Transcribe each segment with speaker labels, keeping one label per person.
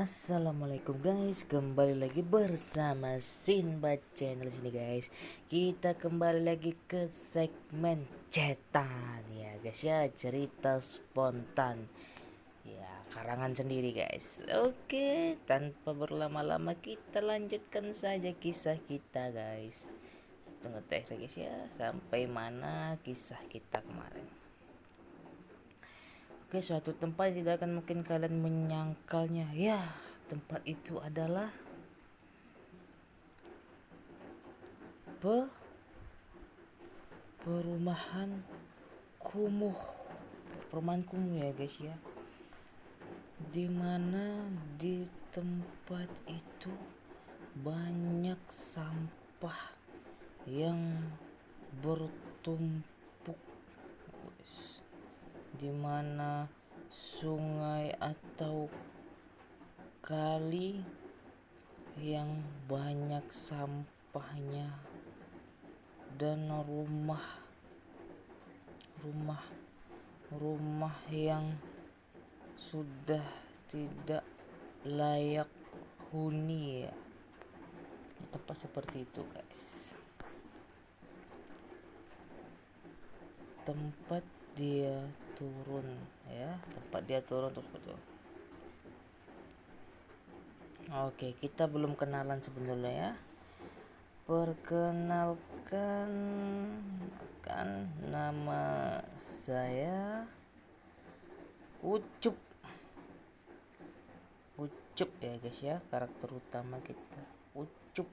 Speaker 1: Assalamualaikum guys, kembali lagi bersama Sinbad Channel sini guys. Kita kembali lagi ke segmen cetan ya guys ya, cerita spontan. Ya, karangan sendiri guys. Oke, tanpa berlama-lama kita lanjutkan saja kisah kita guys. Tunggu teks guys ya, sampai mana kisah kita kemarin. Oke, suatu tempat tidak akan mungkin kalian menyangkalnya. Ya, tempat itu adalah perumahan kumuh. Perumahan kumuh ya guys ya. Dimana di tempat itu banyak sampah yang bertumpuk, dimana sungai atau kali yang banyak sampahnya, dan rumah yang sudah tidak layak huni ya. Tempat seperti itu guys. Tempat dia turun terus betul. Oke, kita belum kenalan sebenarnya ya. Perkenalkan, kan nama saya Ucup ya guys ya, karakter utama kita Ucup.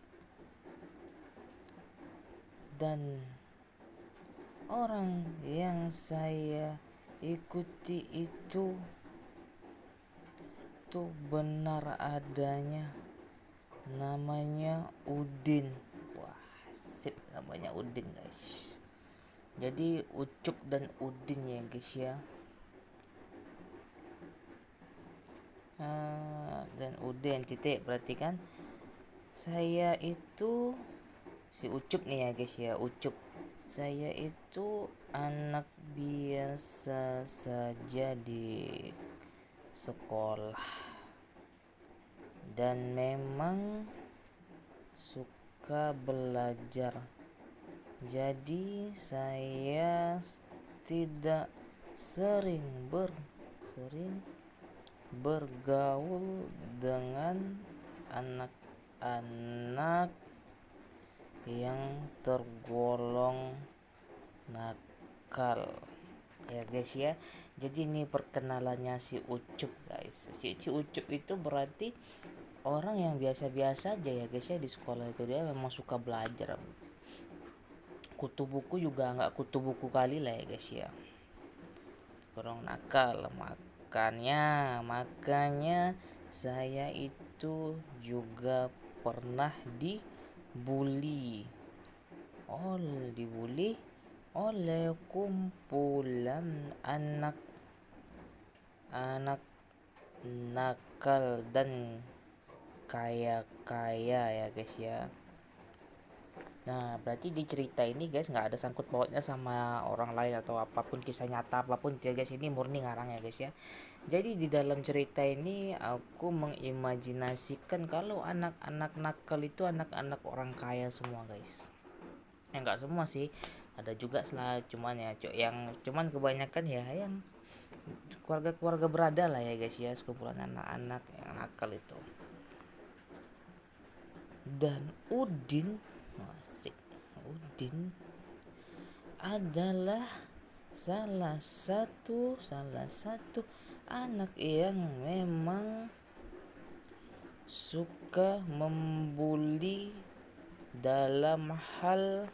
Speaker 1: Dan orang yang saya ikuti itu benar adanya, namanya Udin. Wah, sip, namanya Udin guys. Jadi Ucup dan Udin ya guys ya. Dan Udin titik, berarti kan saya itu si Ucup nih ya guys ya. Ucup, saya itu anak biasa saja di sekolah, dan memang suka belajar. Jadi saya tidak sering bergaul dengan anak-anak yang tergolong nakal ya guys ya. Jadi ini perkenalannya si Ucup guys. Si Ucup itu berarti orang yang biasa-biasa aja ya guys ya di sekolah itu. Dia memang suka belajar, kutu buku juga nggak kutu buku kali lah ya guys ya, kurang nakal. Makanya saya itu juga pernah dibully oleh kumpulan anak nakal dan kaya ya guys ya. Nah, berarti di cerita ini guys nggak ada sangkut pautnya sama orang lain atau apapun, kisah nyata apapun ya guys. Ini murni ngarang ya guys ya. Jadi di dalam cerita ini aku mengimajinasikan kalau anak-anak nakal itu anak-anak orang kaya semua guys. Enggak semua sih, ada juga lah, cuman kebanyakan ya yang keluarga berada lah ya guys ya, sekumpulan anak-anak yang nakal itu. Dan Udin adalah salah satu anak yang memang suka membuli dalam hal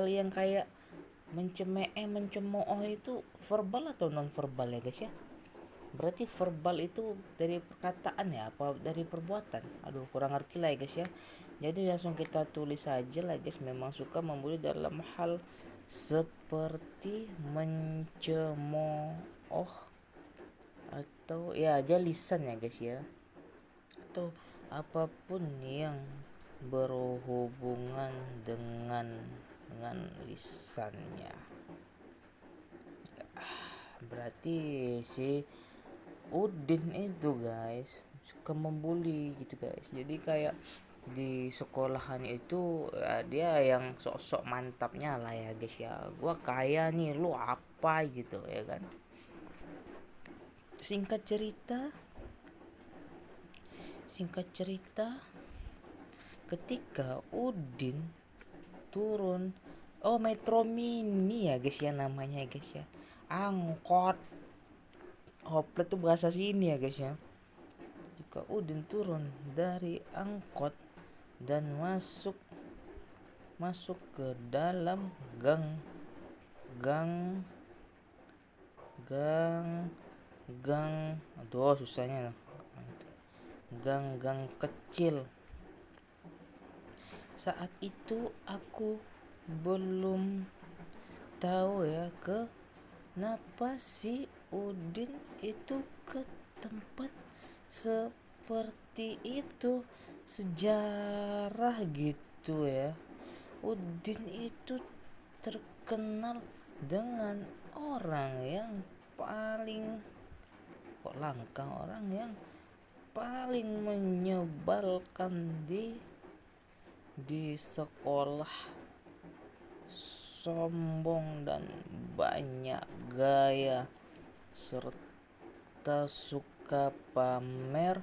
Speaker 1: yang kayak mencemooh itu verbal atau non verbal ya guys ya. Berarti verbal itu dari perkataan ya apa dari perbuatan? Aduh, kurang ngerti lah ya guys ya. Jadi langsung kita tulis saja lah guys, memang suka membuli dalam hal seperti mencemooh atau ya aja lisan ya guys ya, atau apapun yang berhubungan dengan lisannya. Berarti si Udin itu guys suka membuli gitu guys. Jadi kayak di sekolahan itu dia yang sok-sok mantapnya lah ya guys ya. Gua kaya nih, lu apa gitu ya kan. Singkat cerita ketika Udin turun, oh Metro Mini ya guys ya namanya guys ya, angkot Hoplet tuh bahasa sini ya guys ya. Jika Udin turun dari angkot dan masuk ke dalam gang gang gang gang aduh susahnya, gang kecil. Saat itu aku belum tahu ya kenapa si Udin itu ke tempat seperti itu, sejarah gitu ya. Udin itu terkenal dengan orang yang paling orang yang paling menyebalkan di sekolah, sombong dan banyak gaya serta suka pamer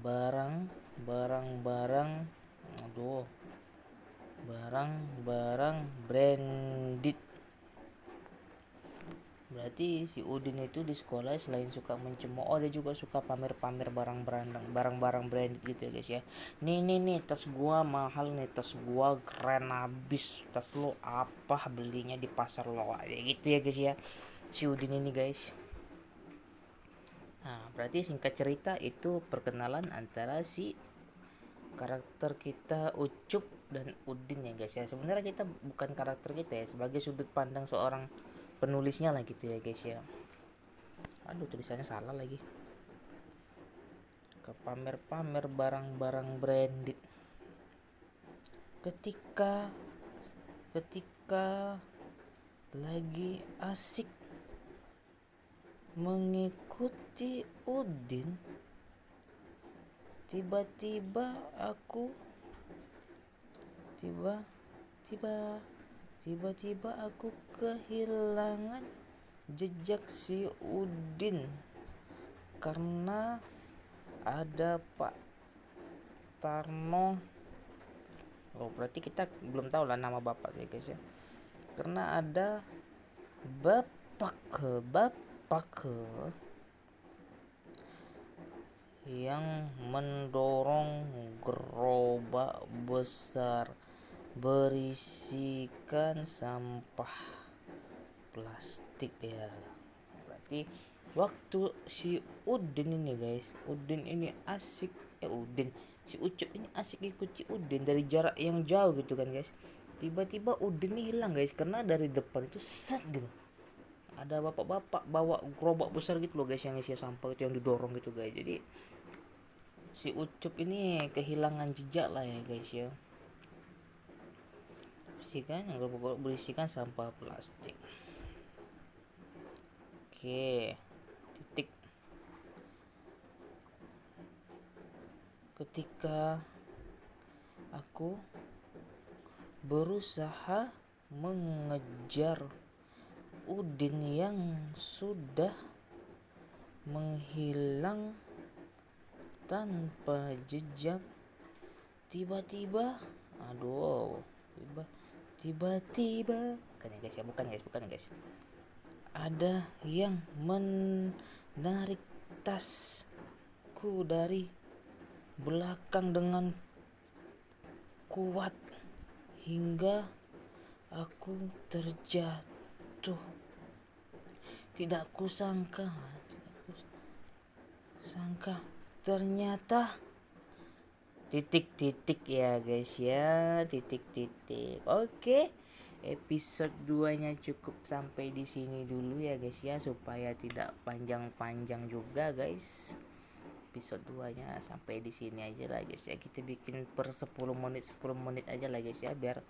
Speaker 1: barang-barang branded. Berarti si Udin itu di sekolah selain suka mencemooh, dia juga suka pamer-pamer barang-barang branded gitu ya guys ya. Nih tas gua mahal nih, tas gua keren abis, tas lo apa belinya di pasar lo aja gitu ya guys ya, si Udin ini guys. Nah berarti singkat cerita itu perkenalan antara si karakter kita Ucup dan Udin ya guys ya. Sebenarnya kita bukan karakter kita ya, sebagai sudut pandang seorang penulisnya lah gitu ya guys ya. Aduh tulisannya salah lagi. Ke pamer-pamer barang-barang branded. Ketika lagi asik mengikuti Udin, tiba-tiba aku kehilangan jejak si Udin karena ada Pak Tarno. Oh berarti kita belum tahu lah nama bapak ya guys ya. Karena ada bapak yang mendorong gerobak besar berisikan sampah plastik ya. Berarti waktu si Udin ini guys, si Ucup ini asik ikuti Udin dari jarak yang jauh gitu kan guys. Tiba-tiba Udin ini hilang guys, karena dari depan itu set gitu ada bapak-bapak bawa gerobak besar gitu loh guys, yang isi sampah itu yang didorong gitu guys. Jadi si Ucup ini kehilangan jejak lah ya guys ya. Berisikan sampah plastik. Oke, titik. Ketika aku berusaha mengejar Udin yang sudah menghilang tanpa jejak, tiba-tiba bukan guys, ada yang menarik tasku dari belakang dengan kuat hingga aku terjatuh. Tidak kusangka ternyata titik ya guys ya, titik. Oke, episode 2 nya cukup sampai di sini dulu ya guys ya, supaya tidak panjang-panjang juga guys. Episode 2 nya sampai di sini aja lah guys ya. Kita bikin per 10 menit aja lah guys ya, biar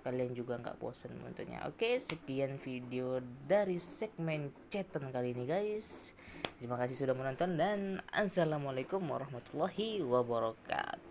Speaker 1: kalian juga nggak bosan nontonnya. Oke, sekian video dari segmen chatan kali ini guys. Terima kasih sudah menonton dan assalamualaikum warahmatullahi wabarakatuh.